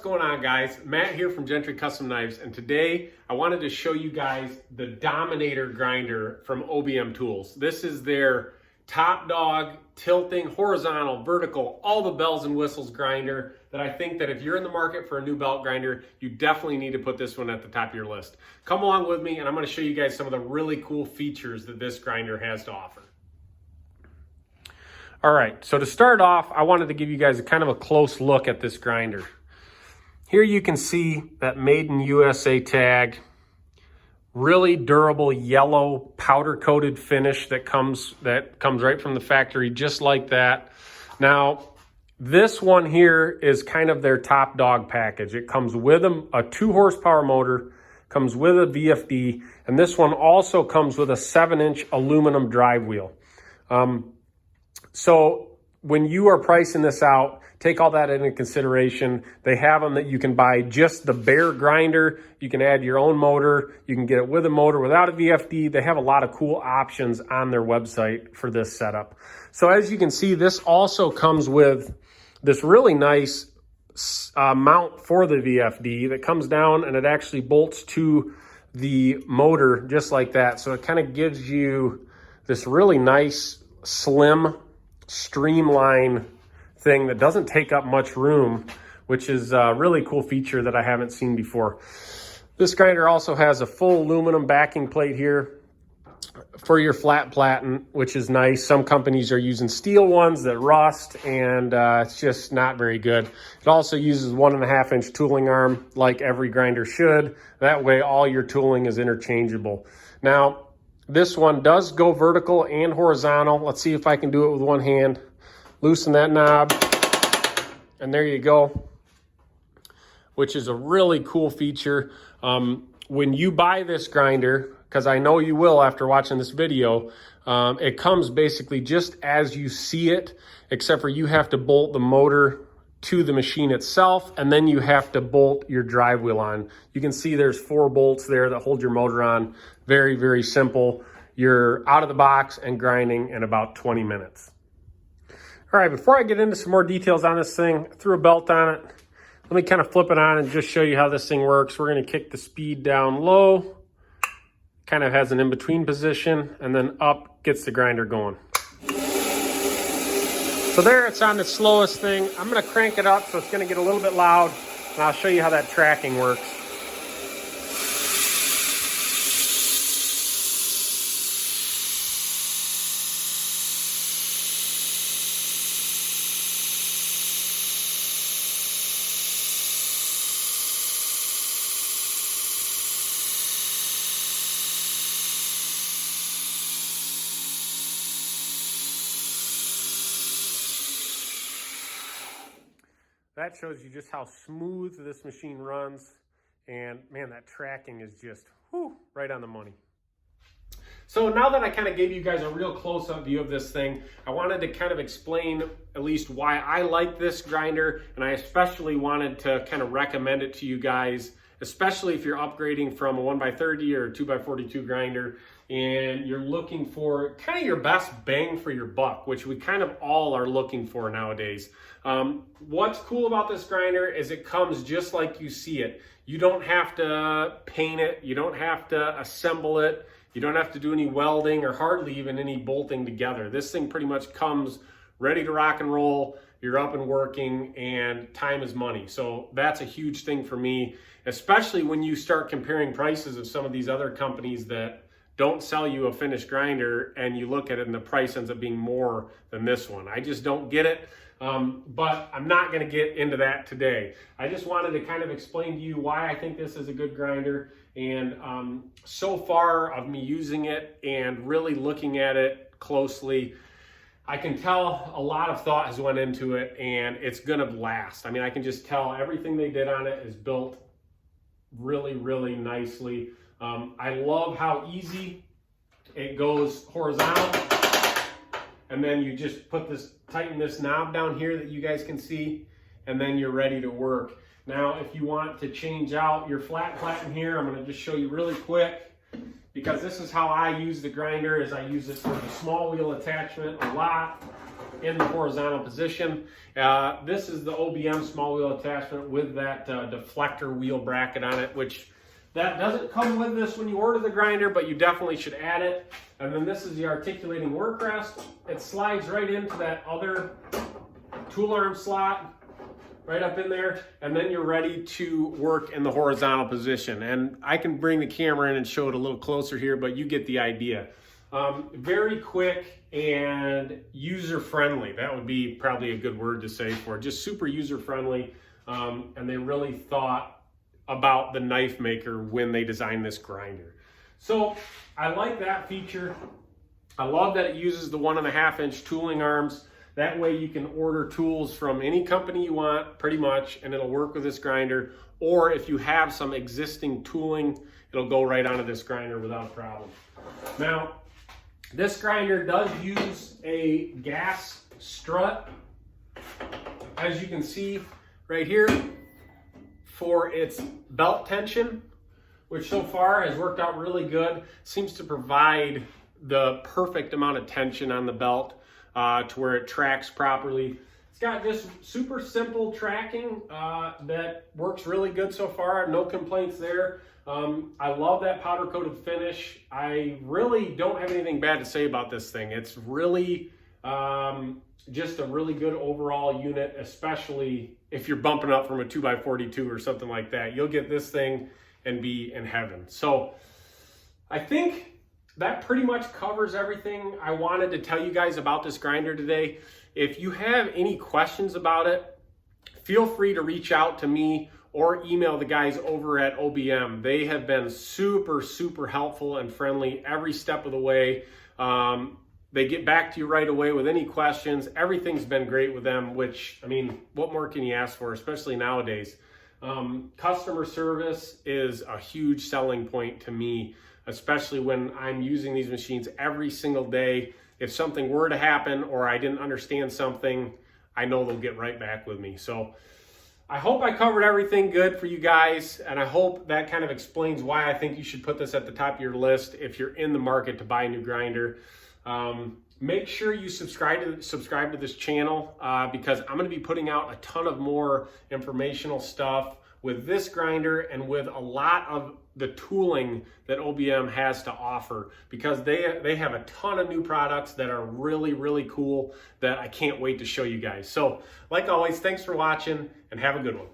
going on, guys? Matt here from Gentry Custom Knives, and today I wanted to show you guys the Dominator grinder from OBM Tools. This is their top dog, tilting, horizontal, vertical, all the bells and whistles grinder that I think that if you're in the market for a new belt grinder, you definitely need to put this one at the top of your list. Come along with me and I'm going to show you guys some of the really cool features that this grinder has to offer. All right, so to start off, I wanted to give you guys a kind of a close look at this grinder. Here you can see that Made in USA tag, really durable yellow powder coated finish that comes right from the factory, just like that. Now, this one here is kind of their top dog package. It comes with a 2 horsepower motor, comes with a VFD, and this one also comes with a 7-inch aluminum drive wheel. So when you are pricing this out, take all that into consideration. They have them that you can buy just the bare grinder. You can add your own motor. You can get it with a motor, without a VFD. They have a lot of cool options on their website for this setup. So as you can see, this also comes with this really nice mount for the VFD that comes down and it actually bolts to the motor just like that. So it kind of gives you this really nice, slim, streamline thing that doesn't take up much room, which is a really cool feature that I haven't seen before. This grinder also has a full aluminum backing plate here for your flat platen, which is nice. Some companies are using steel ones that rust and it's just not very good. It also uses 1.5-inch tooling arm like every grinder should. That way all your tooling is interchangeable. Now, this one does go vertical and horizontal. Let's see if I can do it with one hand. Loosen that knob, and there you go, which is a really cool feature. When you buy this grinder, because I know you will after watching this video, it comes basically just as you see it, except for you have to bolt the motor to the machine itself, and then you have to bolt your drive wheel on. You can see there's 4 bolts there that hold your motor on. Very, very simple. You're out of the box and grinding in about 20 minutes. All right, before I get into some more details on this thing, I threw a belt on it. Let me kind of flip it on and just show you how this thing works. We're gonna kick the speed down low. Kind of has an in-between position, and then up gets the grinder going. So there, it's on the slowest thing. I'm gonna crank it up so it's gonna get a little bit loud, and I'll show you how that tracking works. That shows you just how smooth this machine runs. And man, that tracking is just right on the money. So now that I kind of gave you guys a real close-up view of this thing, I wanted to kind of explain at least why I like this grinder. And I especially wanted to kind of recommend it to you guys, especially if you're upgrading from a 1x30 or a 2x42 grinder and you're looking for kind of your best bang for your buck, which we kind of all are looking for nowadays. What's cool about this grinder is it comes just like you see it. You don't have to paint it. You don't have to assemble it. You don't have to do any welding or hardly even any bolting together. This thing pretty much comes ready to rock and roll. You're up and working, and time is money. So that's a huge thing for me, especially when you start comparing prices of some of these other companies that don't sell you a finished grinder and you look at it and the price ends up being more than this one. I just don't get it. But I'm not going to get into that today. I just wanted to kind of explain to you why I think this is a good grinder. And so far of me using it and really looking at it closely, I can tell a lot of thought has went into it and it's going to last. I mean, I can just tell everything they did on it is built really, really nicely. I love how easy it goes horizontal. And then you just tighten this knob down here that you guys can see, and then you're ready to work. Now, if you want to change out your flat platen here, I'm gonna just show you really quick, because this is how I use the grinder, is I use it for the small wheel attachment a lot. in the horizontal position. This is the OBM small wheel attachment with that deflector wheel bracket on it, which that doesn't come with this when you order the grinder, but you definitely should add it. And then this is the articulating work rest. It slides right into that other tool arm slot, right up in there, and then you're ready to work in the horizontal position. And I can bring the camera in and show it a little closer here, but you get the idea. Very quick and user-friendly. That would be probably a good word to say for it. Just super user-friendly, and they really thought about the knife maker when they designed this grinder. So I like that feature. I love that it uses the 1.5 inch tooling arms. That way you can order tools from any company you want, pretty much, and it'll work with this grinder. Or if you have some existing tooling, it'll go right onto this grinder without a problem. Now, this grinder does use a gas strut, as you can see right here, for its belt tension, which so far has worked out really good. Seems to provide the perfect amount of tension on the belt to where it tracks properly. It's got just super simple tracking that works really good so far. No complaints there. I love that powder coated finish. I really don't have anything bad to say about this thing. It's really just a really good overall unit, especially if you're bumping up from a 2x42 or something like that. You'll get this thing and be in heaven. So I think that pretty much covers everything I wanted to tell you guys about this grinder today. If you have any questions about it, feel free to reach out to me or email the guys over at OBM. They have been super, super helpful and friendly every step of the way. They get back to you right away with any questions. Everything's been great with them, which, I mean, what more can you ask for, especially nowadays? Customer service is a huge selling point to me, especially when I'm using these machines every single day. If something were to happen or I didn't understand something, I know they'll get right back with me. So I hope I covered everything good for you guys, and I hope that kind of explains why I think you should put this at the top of your list if you're in the market to buy a new grinder. Make sure you subscribe to this channel because I'm going to be putting out a ton of more informational stuff with this grinder and with a lot of the tooling that OBM has to offer, because they have a ton of new products that are really, really cool that I can't wait to show you guys. So like always, thanks for watching and have a good one.